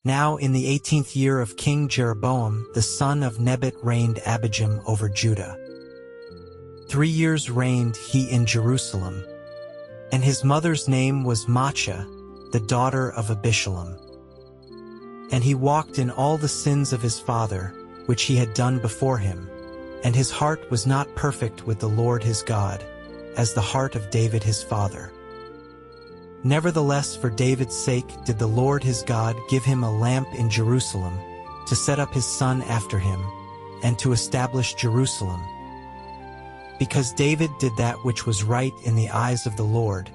Now in the 18th year of King Jeroboam, the son of Nebat reigned Abijam over Judah. 3 years reigned he in Jerusalem, and his mother's name was Maachah, the daughter of Abishalom. And he walked in all the sins of his father, which he had done before him, and his heart was not perfect with the Lord his God, as the heart of David his father. Nevertheless, for David's sake did the Lord his God give him a lamp in Jerusalem, to set up his son after him, and to establish Jerusalem. Because David did that which was right in the eyes of the Lord,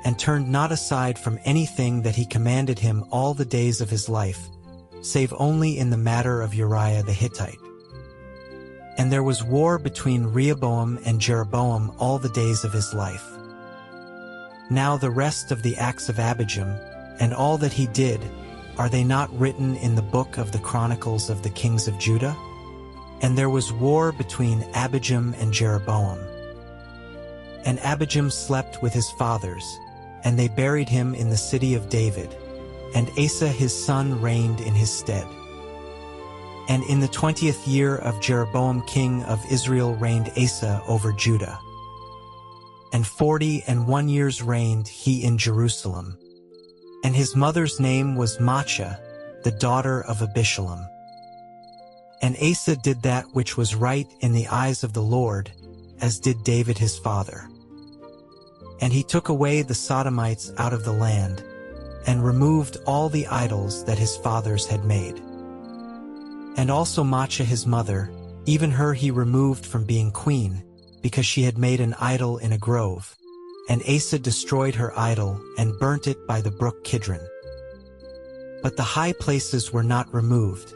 and turned not aside from anything that he commanded him all the days of his life, save only in the matter of Uriah the Hittite. And there was war between Rehoboam and Jeroboam all the days of his life. Now the rest of the acts of Abijam, and all that he did, are they not written in the book of the Chronicles of the kings of Judah? And there was war between Abijam and Jeroboam. And Abijam slept with his fathers, and they buried him in the city of David, and Asa his son reigned in his stead. And in the 20th year of Jeroboam king of Israel reigned Asa over Judah. And 41 years reigned he in Jerusalem. And his mother's name was Maachah, the daughter of Abishalom. And Asa did that which was right in the eyes of the Lord, as did David his father. And he took away the Sodomites out of the land, and removed all the idols that his fathers had made. And also Maachah his mother, even her he removed from being queen, because she had made an idol in a grove. And Asa destroyed her idol, and burnt it by the brook Kidron. But the high places were not removed.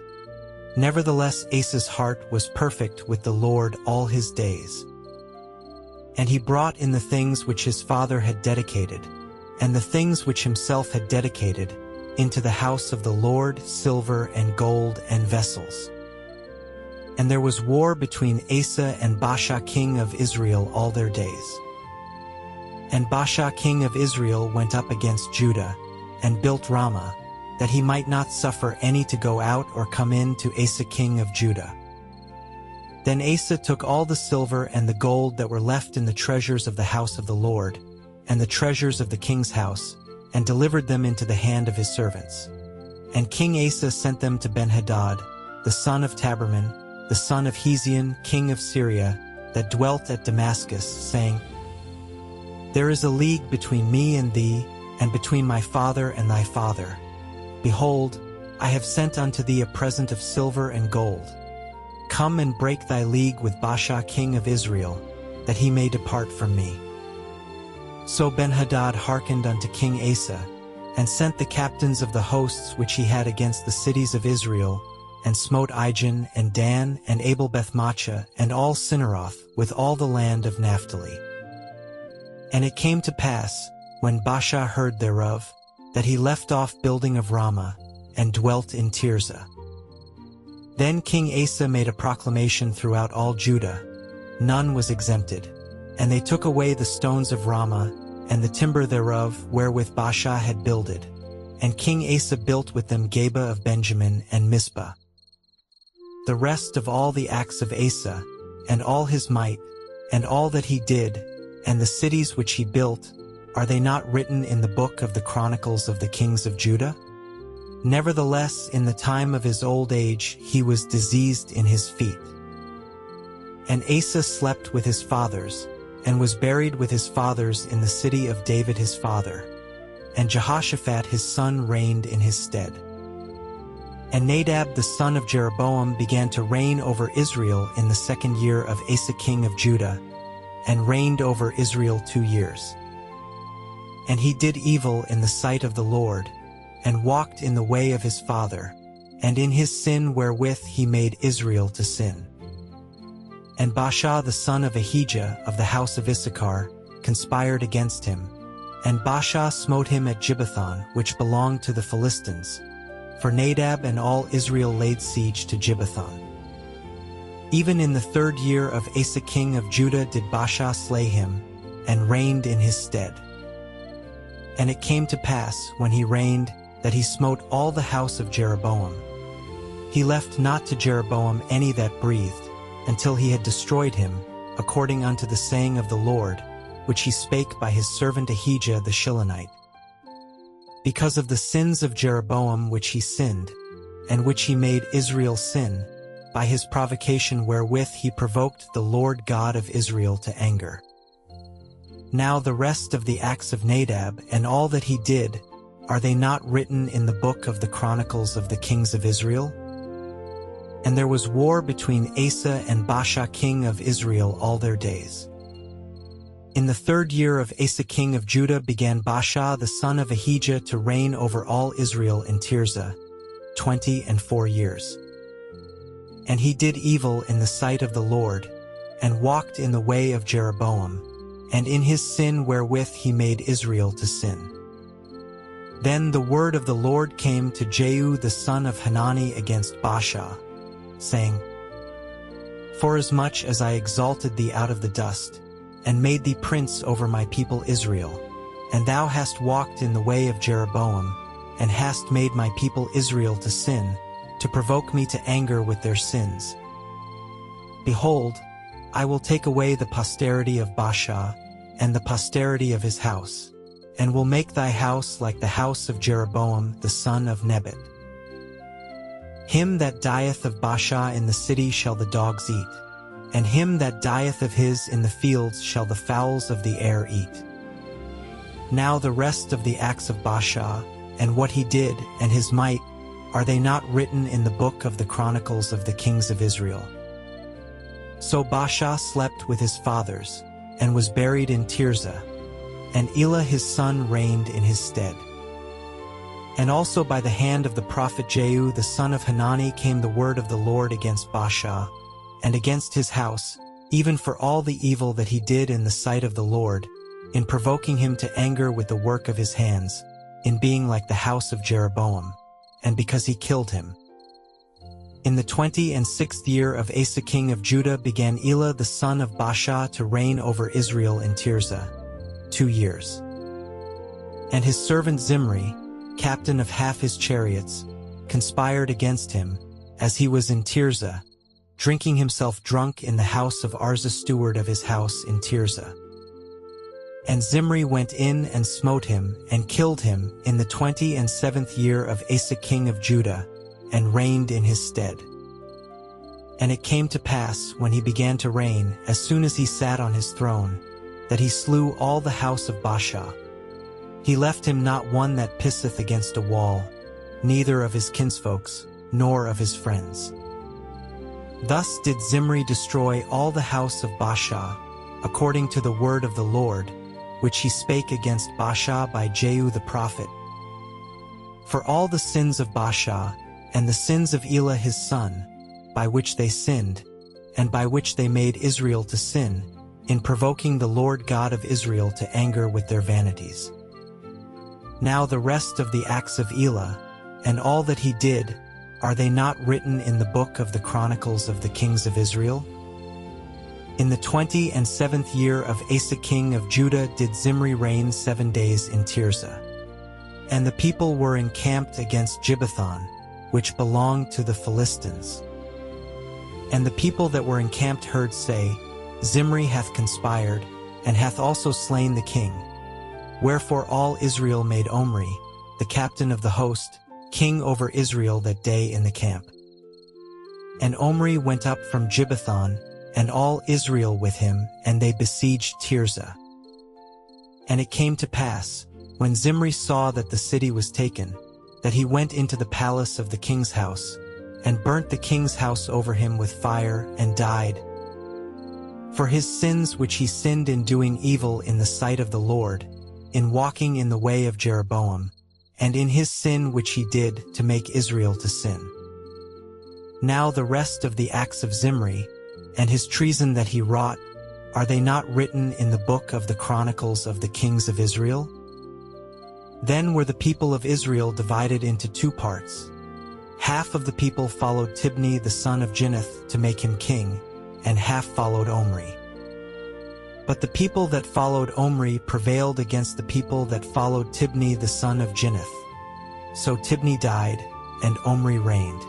Nevertheless Asa's heart was perfect with the Lord all his days. And he brought in the things which his father had dedicated, and the things which himself had dedicated, into the house of the Lord silver and gold and vessels. And there was war between Asa and Baasha king of Israel all their days. And Baasha king of Israel went up against Judah, and built Ramah, that he might not suffer any to go out or come in to Asa king of Judah. Then Asa took all the silver and the gold that were left in the treasures of the house of the Lord, and the treasures of the king's house, and delivered them into the hand of his servants. And King Asa sent them to Benhadad, the son of Taberman, the son of Hezion, king of Syria, that dwelt at Damascus, saying, There is a league between me and thee, and between my father and thy father. Behold, I have sent unto thee a present of silver and gold. Come and break thy league with Baasha king of Israel, that he may depart from me. So Benhadad hearkened unto King Asa, and sent the captains of the hosts which he had against the cities of Israel, and smote Ijon, and Dan, and Abel-Beth-Maachah, and all Cinneroth, with all the land of Naphtali. And it came to pass, when Baasha heard thereof, that he left off building of Ramah, and dwelt in Tirzah. Then King Asa made a proclamation throughout all Judah, none was exempted, and they took away the stones of Ramah, and the timber thereof wherewith Baasha had builded, and King Asa built with them Geba of Benjamin and Mizpah. The rest of all the acts of Asa, and all his might, and all that he did, and the cities which he built, are they not written in the book of the Chronicles of the kings of Judah? Nevertheless, in the time of his old age he was diseased in his feet. And Asa slept with his fathers, and was buried with his fathers in the city of David his father. And Jehoshaphat his son reigned in his stead. And Nadab the son of Jeroboam began to reign over Israel in the 2nd year of Asa king of Judah, and reigned over Israel 2 years. And he did evil in the sight of the Lord, and walked in the way of his father, and in his sin wherewith he made Israel to sin. And Baasha the son of Ahijah of the house of Issachar conspired against him, and Baasha smote him at Gibbethon, which belonged to the Philistines, for Nadab and all Israel laid siege to Gibbethon. Even in the 3rd year of Asa king of Judah did Baasha slay him, and reigned in his stead. And it came to pass, when he reigned, that he smote all the house of Jeroboam. He left not to Jeroboam any that breathed, until he had destroyed him, according unto the saying of the Lord, which he spake by his servant Ahijah the Shilonite. Because of the sins of Jeroboam which he sinned, and which he made Israel sin, by his provocation wherewith he provoked the Lord God of Israel to anger. Now the rest of the acts of Nadab and all that he did, are they not written in the book of the Chronicles of the kings of Israel? And there was war between Asa and Baasha king of Israel all their days. In the 3rd year of Asa king of Judah began Baasha the son of Ahijah to reign over all Israel in Tirzah, 24 years. And he did evil in the sight of the Lord, and walked in the way of Jeroboam, and in his sin wherewith he made Israel to sin. Then the word of the Lord came to Jehu the son of Hanani against Baasha, saying, Forasmuch as I exalted thee out of the dust, and made thee prince over my people Israel, and thou hast walked in the way of Jeroboam, and hast made my people Israel to sin, to provoke me to anger with their sins. Behold, I will take away the posterity of Baasha, and the posterity of his house, and will make thy house like the house of Jeroboam the son of Nebat. Him that dieth of Baasha in the city shall the dogs eat, and him that dieth of his in the fields shall the fowls of the air eat. Now the rest of the acts of Baasha, and what he did, and his might, are they not written in the book of the Chronicles of the kings of Israel? So Baasha slept with his fathers, and was buried in Tirzah, and Elah his son reigned in his stead. And also by the hand of the prophet Jehu the son of Hanani came the word of the Lord against Baasha, and against his house, even for all the evil that he did in the sight of the Lord, in provoking him to anger with the work of his hands, in being like the house of Jeroboam, and because he killed him. In the 26th year of Asa king of Judah began Elah the son of Baasha to reign over Israel in Tirzah, 2 years. And his servant Zimri, captain of half his chariots, conspired against him, as he was in Tirzah, drinking himself drunk in the house of Arza steward of his house in Tirzah. And Zimri went in and smote him, and killed him, in the 27th year of Asa king of Judah, and reigned in his stead. And it came to pass, when he began to reign, as soon as he sat on his throne, that he slew all the house of Baasha. He left him not one that pisseth against a wall, neither of his kinsfolks, nor of his friends. Thus did Zimri destroy all the house of Baasha, according to the word of the Lord, which he spake against Baasha by Jehu the prophet. For all the sins of Baasha, and the sins of Elah his son, by which they sinned, and by which they made Israel to sin, in provoking the Lord God of Israel to anger with their vanities. Now the rest of the acts of Elah, and all that he did, are they not written in the book of the Chronicles of the kings of Israel? In the 27th year of Asa king of Judah did Zimri reign 7 days in Tirzah. And the people were encamped against Gibbethon, which belonged to the Philistines. And the people that were encamped heard say, Zimri hath conspired, and hath also slain the king. Wherefore all Israel made Omri, the captain of the host, king over Israel that day in the camp. And Omri went up from Gibbethon, and all Israel with him, and they besieged Tirzah. And it came to pass, when Zimri saw that the city was taken, that he went into the palace of the king's house, and burnt the king's house over him with fire, and died. For his sins which he sinned in doing evil in the sight of the Lord, in walking in the way of Jeroboam, and in his sin which he did to make Israel to sin. Now the rest of the acts of Zimri, and his treason that he wrought, are they not written in the book of the Chronicles of the kings of Israel? Then were the people of Israel divided into 2 parts. Half of the people followed Tibni the son of Ginnath to make him king, and half followed Omri. But the people that followed Omri prevailed against the people that followed Tibni the son of Ginnath. So Tibni died, and Omri reigned.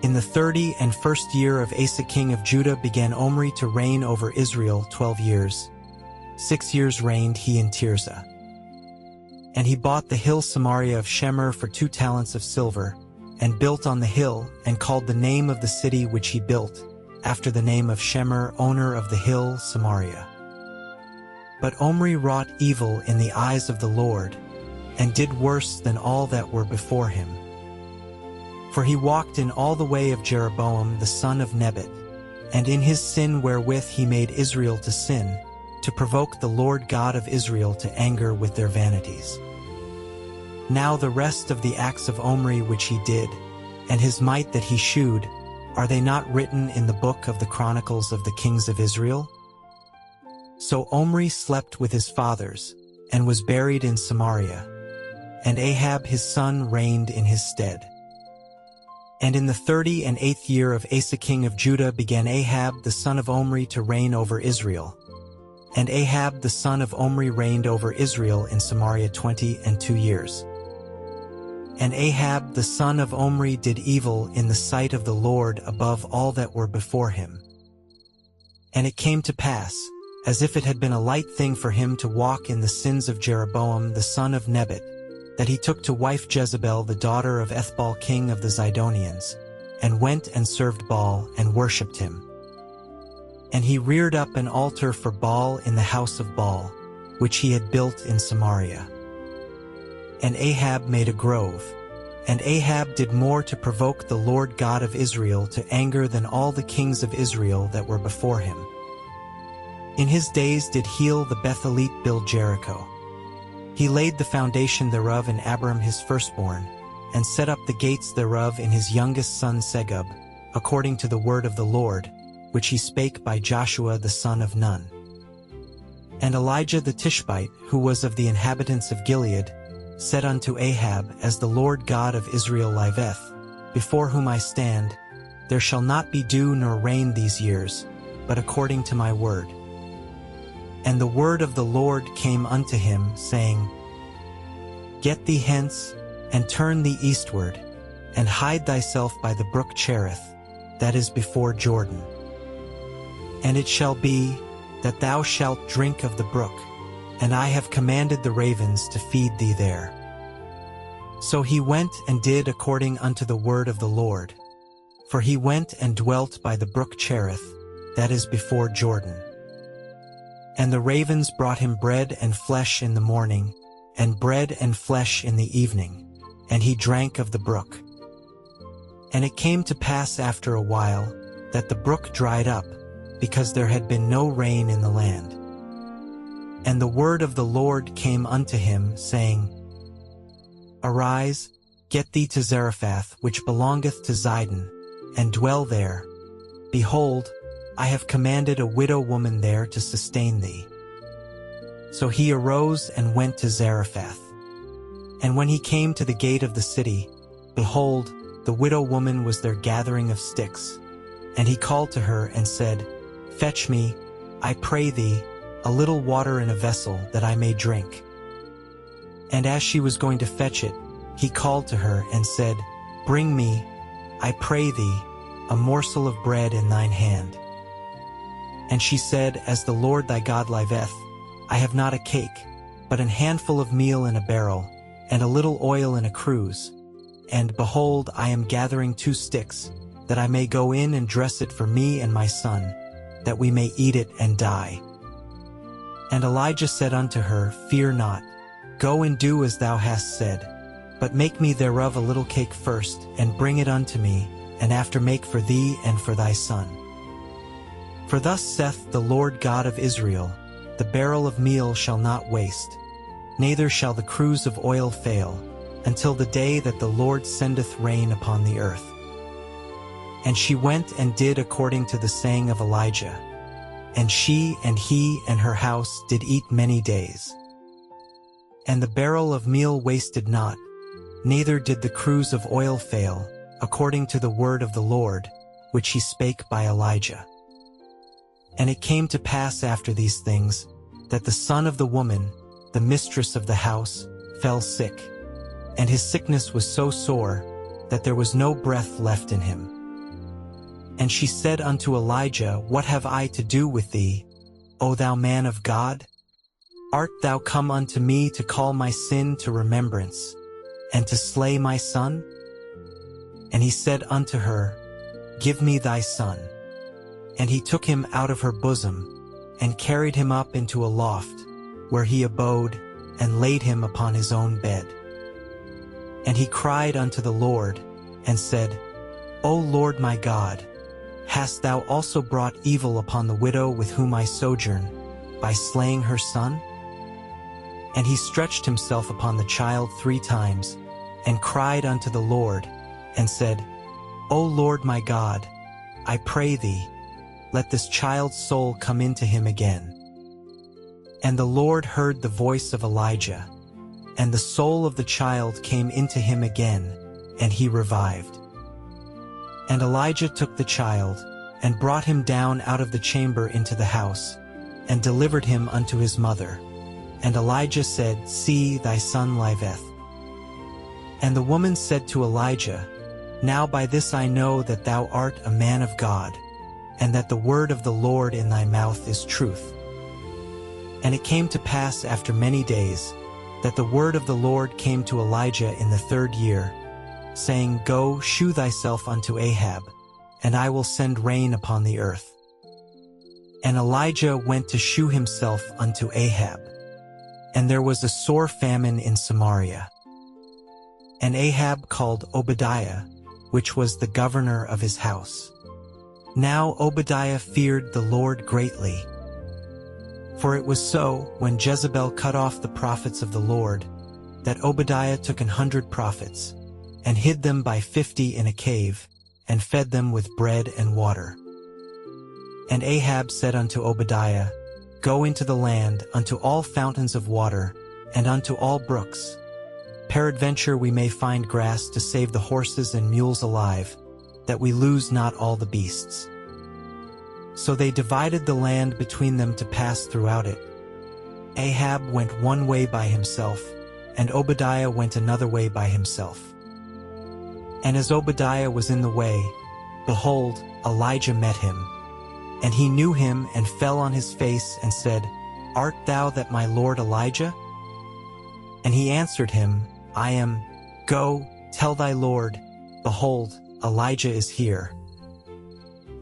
In the 31st year of Asa king of Judah began Omri to reign over Israel 12 years. 6 years reigned he in Tirzah. And he bought the hill Samaria of Shemer for 2 talents of silver, and built on the hill, and called the name of the city which he built, after the name of Shemer, owner of the hill Samaria. But Omri wrought evil in the eyes of the Lord, and did worse than all that were before him. For he walked in all the way of Jeroboam the son of Nebat, and in his sin wherewith he made Israel to sin, to provoke the Lord God of Israel to anger with their vanities. Now the rest of the acts of Omri which he did, and his might that he shewed, are they not written in the book of the Chronicles of the kings of Israel? So Omri slept with his fathers, and was buried in Samaria, and Ahab his son reigned in his stead. And in the 38th year of Asa king of Judah began Ahab the son of Omri to reign over Israel. And Ahab the son of Omri reigned over Israel in Samaria 22 years. And Ahab the son of Omri did evil in the sight of the Lord above all that were before him. And it came to pass, as if it had been a light thing for him to walk in the sins of Jeroboam the son of Nebat, that he took to wife Jezebel the daughter of Ethbaal king of the Zidonians, and went and served Baal and worshipped him. And he reared up an altar for Baal in the house of Baal, which he had built in Samaria. And Ahab made a grove, and Ahab did more to provoke the Lord God of Israel to anger than all the kings of Israel that were before him. In his days did Heel the Bethelite build Jericho. He laid the foundation thereof in Abram his firstborn, and set up the gates thereof in his youngest son Segub, according to the word of the Lord, which he spake by Joshua the son of Nun. And Elijah the Tishbite, who was of the inhabitants of Gilead, said unto Ahab, As the Lord God of Israel liveth, before whom I stand, there shall not be dew nor rain these years, but according to my word. And the word of the Lord came unto him, saying, Get thee hence, and turn thee eastward, and hide thyself by the brook Cherith, that is before Jordan. And it shall be, that thou shalt drink of the brook, and I have commanded the ravens to feed thee there. So he went and did according unto the word of the Lord, for he went and dwelt by the brook Cherith, that is before Jordan. And the ravens brought him bread and flesh in the morning, and bread and flesh in the evening, and he drank of the brook. And it came to pass after a while, that the brook dried up, because there had been no rain in the land. And the word of the Lord came unto him, saying, Arise, get thee to Zarephath, which belongeth to Zidon, and dwell there. Behold, I have commanded a widow woman there to sustain thee. So he arose and went to Zarephath. And when he came to the gate of the city, behold, the widow woman was there gathering of sticks. And he called to her and said, Fetch me, I pray thee, a little water in a vessel, that I may drink. And as she was going to fetch it, he called to her and said, Bring me, I pray thee, a morsel of bread in thine hand. And she said, As the Lord thy God liveth, I have not a cake, but an handful of meal in a barrel, and a little oil in a cruse. And behold, I am gathering 2 sticks, that I may go in and dress it for me and my son, that we may eat it and die. And Elijah said unto her, Fear not, go and do as thou hast said, but make me thereof a little cake first, and bring it unto me, and after make for thee and for thy son. For thus saith the Lord God of Israel, The barrel of meal shall not waste, neither shall the cruse of oil fail, until the day that the Lord sendeth rain upon the earth. And she went and did according to the saying of Elijah. And she and he and her house did eat many days. And the barrel of meal wasted not, neither did the cruse of oil fail, according to the word of the Lord, which he spake by Elijah. And it came to pass after these things, that the son of the woman, the mistress of the house, fell sick. and his sickness was so sore that there was no breath left in him. And she said unto Elijah, What have I to do with thee, O thou man of God? Art thou come unto me to call my sin to remembrance, and to slay my son? And he said unto her, Give me thy son. And he took him out of her bosom, and carried him up into a loft, where he abode, and laid him upon his own bed. And he cried unto the Lord, and said, O Lord my God, hast thou also brought evil upon the widow with whom I sojourn, by slaying her son? And he stretched himself upon the child 3 times, and cried unto the Lord, and said, O Lord my God, I pray thee, let this child's soul come into him again. And the Lord heard the voice of Elijah, and the soul of the child came into him again, and he revived. And Elijah took the child, and brought him down out of the chamber into the house, and delivered him unto his mother. And Elijah said, See, thy son liveth. And the woman said to Elijah, Now by this I know that thou art a man of God, and that the word of the Lord in thy mouth is truth. And it came to pass after many days, that the word of the Lord came to Elijah in the 3rd year, saying, Go, shew thyself unto Ahab, and I will send rain upon the earth. And Elijah went to shew himself unto Ahab. And there was a sore famine in Samaria. And Ahab called Obadiah, which was the governor of his house. Now Obadiah feared the Lord greatly. For it was so, when Jezebel cut off the prophets of the Lord, that Obadiah took 100 prophets, and hid them by 50 in a cave, and fed them with bread and water. And Ahab said unto Obadiah, Go into the land, unto all fountains of water, and unto all brooks. Peradventure we may find grass to save the horses and mules alive, that we lose not all the beasts. So they divided the land between them to pass throughout it. Ahab went one way by himself, and Obadiah went another way by himself. And as Obadiah was in the way, behold, Elijah met him. And he knew him, and fell on his face, and said, Art thou that my lord Elijah? And he answered him, I am. Go, tell thy lord, Behold, Elijah is here.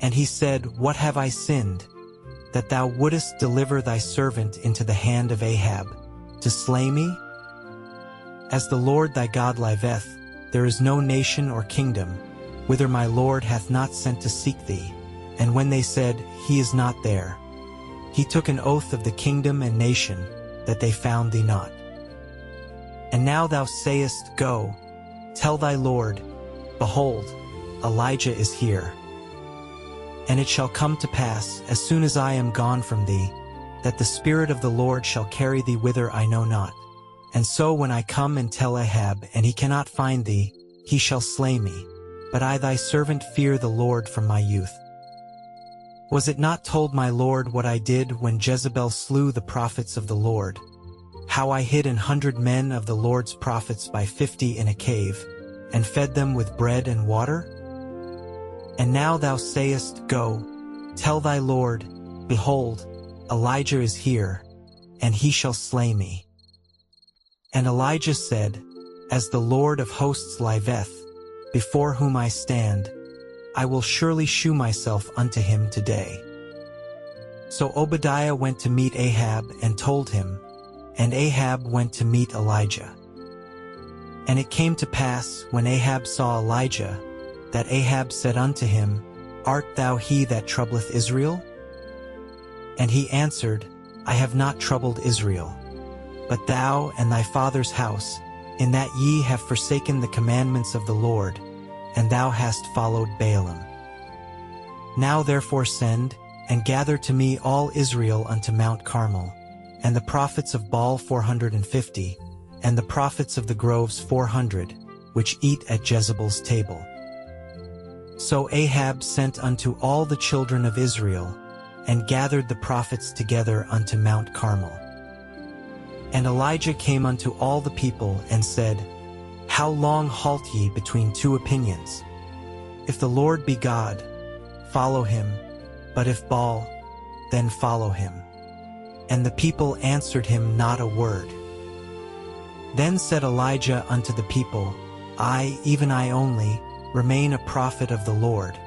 And he said, What have I sinned, that thou wouldest deliver thy servant into the hand of Ahab, to slay me? As the Lord thy God liveth, there is no nation or kingdom, whither my Lord hath not sent to seek thee. And when they said, He is not there, he took an oath of the kingdom and nation, that they found thee not. And now thou sayest, Go, tell thy Lord, Behold, Elijah is here. And it shall come to pass, as soon as I am gone from thee, that the Spirit of the Lord shall carry thee whither I know not. And so when I come and tell Ahab, and he cannot find thee, he shall slay me. But I thy servant fear the Lord from my youth. Was it not told my Lord what I did when Jezebel slew the prophets of the Lord? How I hid 100 men of the Lord's prophets by 50 in a cave, and fed them with bread and water? And now thou sayest, Go, tell thy Lord, Behold, Elijah is here, and he shall slay me. And Elijah said, As the Lord of hosts liveth, before whom I stand, I will surely shew myself unto him today. So Obadiah went to meet Ahab, and told him, and Ahab went to meet Elijah. And it came to pass, when Ahab saw Elijah, that Ahab said unto him, Art thou he that troubleth Israel? And he answered, I have not troubled Israel, but thou and thy father's house, in that ye have forsaken the commandments of the Lord, and thou hast followed Baalim. Now therefore send, and gather to me all Israel unto Mount Carmel, and the prophets of Baal 450, and the prophets of the groves 400, which eat at Jezebel's table. So Ahab sent unto all the children of Israel, and gathered the prophets together unto Mount Carmel. And Elijah came unto all the people, and said, How long halt ye between two opinions? If the Lord be God, follow him, but if Baal, then follow him. And the people answered him not a word. Then said Elijah unto the people, I, even I only, remain a prophet of the Lord,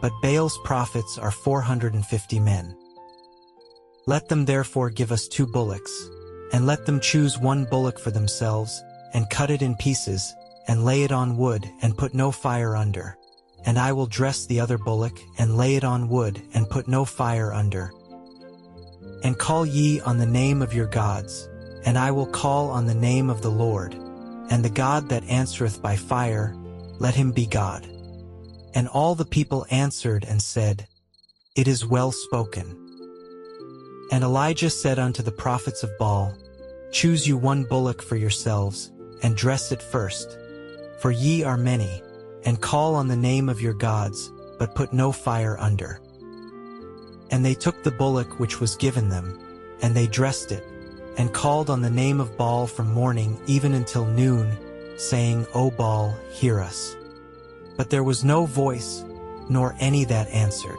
but Baal's prophets are 450 men. Let them therefore give us 2 bullocks, and let them choose 1 bullock for themselves, and cut it in pieces, and lay it on wood, and put no fire under. And I will dress the other bullock, and lay it on wood, and put no fire under. And call ye on the name of your gods, and I will call on the name of the Lord, and the God that answereth by fire, let him be God. And all the people answered and said, It is well spoken. And Elijah said unto the prophets of Baal, Choose you 1 bullock for yourselves, and dress it first, for ye are many, and call on the name of your gods, but put no fire under. And they took the bullock which was given them, and they dressed it, and called on the name of Baal from morning even until noon, saying, O Baal, hear us. But there was no voice, nor any that answered.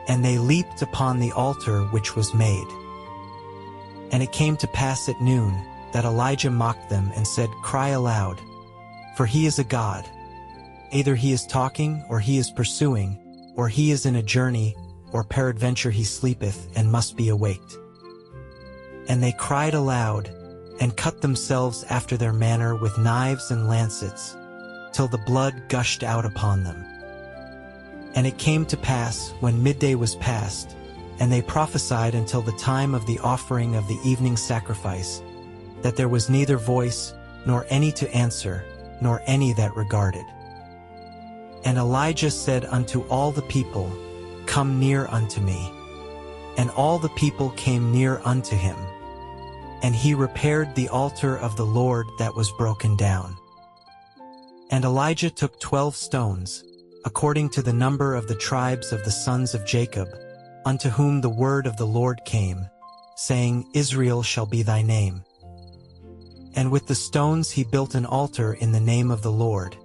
And they leaped upon the altar which was made. And it came to pass at noon, that Elijah mocked them and said, Cry aloud, for he is a god. Either he is talking, or he is pursuing, or he is in a journey, or peradventure he sleepeth, and must be awaked. And they cried aloud, and cut themselves after their manner with knives and lancets, till the blood gushed out upon them. And it came to pass, when midday was past, and they prophesied until the time of the offering of the evening sacrifice, that there was neither voice, nor any to answer, nor any that regarded. And Elijah said unto all the people, Come near unto me. And all the people came near unto him. And he repaired the altar of the Lord that was broken down. And Elijah took 12 stones, according to the number of the tribes of the sons of Jacob, unto whom the word of the Lord came, saying, Israel shall be thy name. And with the stones he built an altar in the name of the Lord,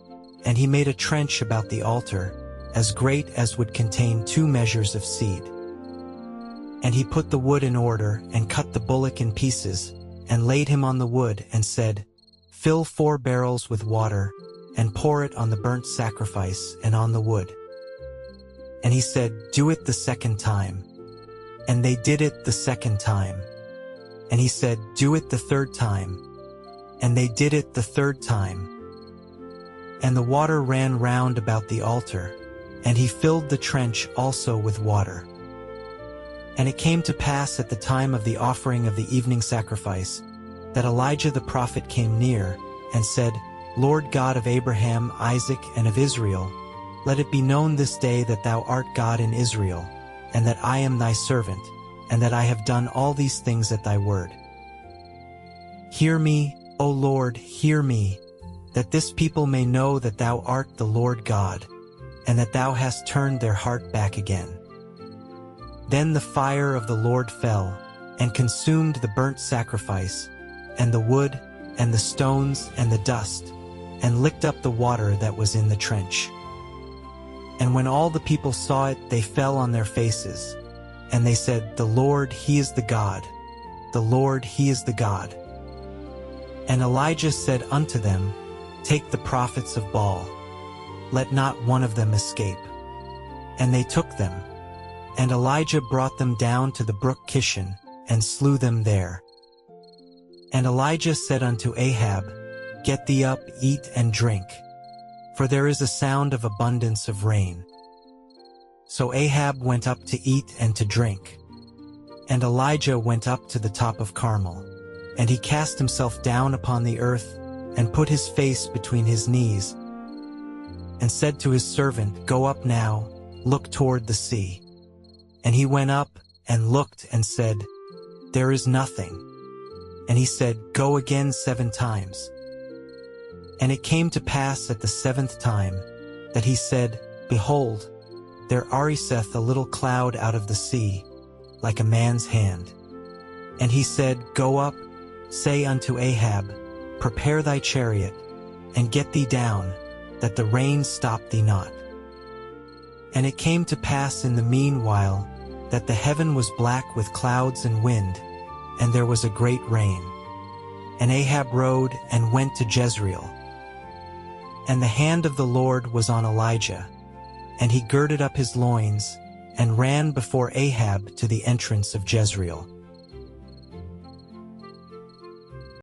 and he made a trench about the altar, as great as would contain 2 measures of seed. And he put the wood in order, and cut the bullock in pieces, and laid him on the wood, and said, Fill 4 barrels with water, and pour it on the burnt sacrifice and on the wood. And he said, Do it the 2nd time. And they did it the 2nd time. And he said, Do it the 3rd time. And they did it the 3rd time. And the water ran round about the altar, and he filled the trench also with water. And it came to pass at the time of the offering of the evening sacrifice, that Elijah the prophet came near, and said, Lord God of Abraham, Isaac, and of Israel, let it be known this day that thou art God in Israel, and that I am thy servant, and that I have done all these things at thy word. Hear me, O Lord, hear me, that this people may know that thou art the Lord God, and that thou hast turned their heart back again. Then the fire of the Lord fell, and consumed the burnt sacrifice, and the wood, and the stones, and the dust, and licked up the water that was in the trench. And when all the people saw it, they fell on their faces, and they said, The Lord, he is the God, the Lord, he is the God. And Elijah said unto them, Take the prophets of Baal, let not one of them escape. And they took them. And Elijah brought them down to the brook Kishon, and slew them there. And Elijah said unto Ahab, Get thee up, eat and drink, for there is a sound of abundance of rain. So Ahab went up to eat and to drink. And Elijah went up to the top of Carmel, and he cast himself down upon the earth, and put his face between his knees, and said to his servant, Go up now, look toward the sea. And he went up, and looked, and said, There is nothing. And he said, Go again 7 times. And it came to pass at the 7th time, that he said, Behold, there ariseth a little cloud out of the sea, like a man's hand. And he said, Go up, say unto Ahab, Prepare thy chariot, and get thee down, that the rain stop thee not. And it came to pass in the meanwhile, that the heaven was black with clouds and wind, and there was a great rain. And Ahab rode and went to Jezreel. And the hand of the Lord was on Elijah, and he girded up his loins, and ran before Ahab to the entrance of Jezreel.